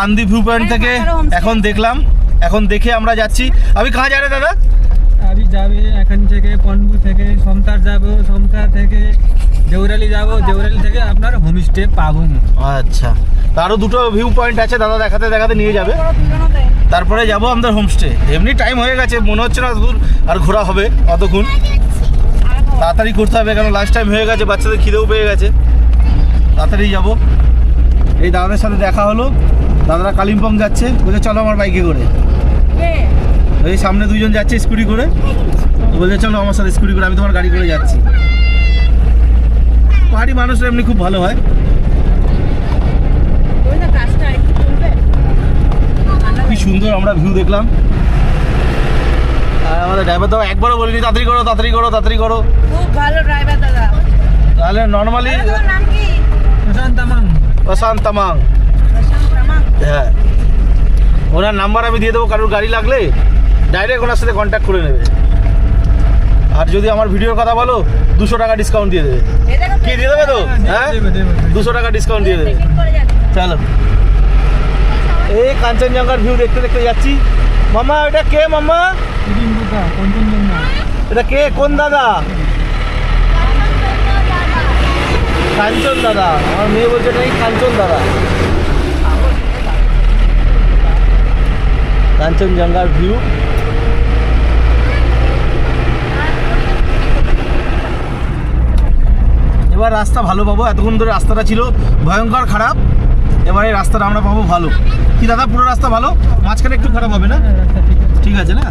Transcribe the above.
आंधी view point থেকে এখন দেখলাম, এখন দেখে আমরা যাচ্ছি। अभी कहाँ जा रहे दादा? अभी যাবে এখান থেকে পনবু থেকে সমতার যাব, সমতার থেকে দেউরালি যাব, দেউরালি থেকে আপনার হোমস্টে পাবো। আচ্ছা, আরো দুটো ভিউ পয়েন্ট আছে, দাদা দেখাতে দেখাতে নিয়ে যাবে, তারপরে যাব আমাদের হোমস্টে। এমনি টাইম হয়ে গেছে, মনে হচ্ছে না দূর আর ঘোরা হবে অতক্ষণ। তাড়াতাড়ি করতে হবে কারণ লাস্ট টাইম হয়ে গেছে, বাচ্চাদের খিদেও পেয়ে গেছে, তাড়াতাড়ি যাব। এই দাদাদের সাথে দেখা হলো, দাদারা কালিম্পং যাচ্ছে, বলছে চলো আমার বাইকে করে। এই সামনে দুইজন যাচ্ছে স্কুটি করে, বলছে চলো আমার সাথে স্কুটি করে, আমি তোমার গাড়ি করে যাচ্ছি। পাহাড়ি মানুষরা এমনি খুব ভালো হয়। কি সুন্দর আমরা ভিউ দেখলাম। আর আমাদের ড্রাইভার দাদা একবারও বলিনি তাড়াতাড়ি করো তাড়াতাড়ি করো তাড়াতাড়ি করো। খুব ভালো ড্রাইভার দাদা। তাহলে নর্মালি নাম কি? প্রশান্ত তামাং। প্রশান্ত তামাং, হ্যাঁ ওনার নাম্বার আমি দিয়ে দেবো, কারোর গাড়ি লাগলে ডাইরেক্ট ওনার সাথে কন্ট্যাক্ট করে নেবে। আর যদি আমার ভিডিওর কথা বলো 200 টাকা ডিসকাউন্ট দিয়ে দেবে। কি দিয়ে দেবে তো? হ্যাঁ 200 টাকা ডিসকাউন্ট দিয়ে দেবে। চলো এই কাঞ্চনজঙ্ঘার ভিউ দেখতে দেখতে যাচ্ছি। মামা এটা কে? মামা এটা কে? কোন দাদা? কাঞ্চন দাদা। আমার মেয়ে বলছে নাকি কাঞ্চন দাদা। কাঞ্চনজঙ্ঘার ভিউ। এবার রাস্তা ভালো পাবো, এতক্ষণ ধরে রাস্তাটা ছিল ভয়ঙ্কর খারাপ, এবারে রাস্তাটা আমরা পাবো ভালো। কি দাদা পুরো রাস্তা ভালো, মাঝখানে একটু খারাপ হবে না? ঠিক আছে না?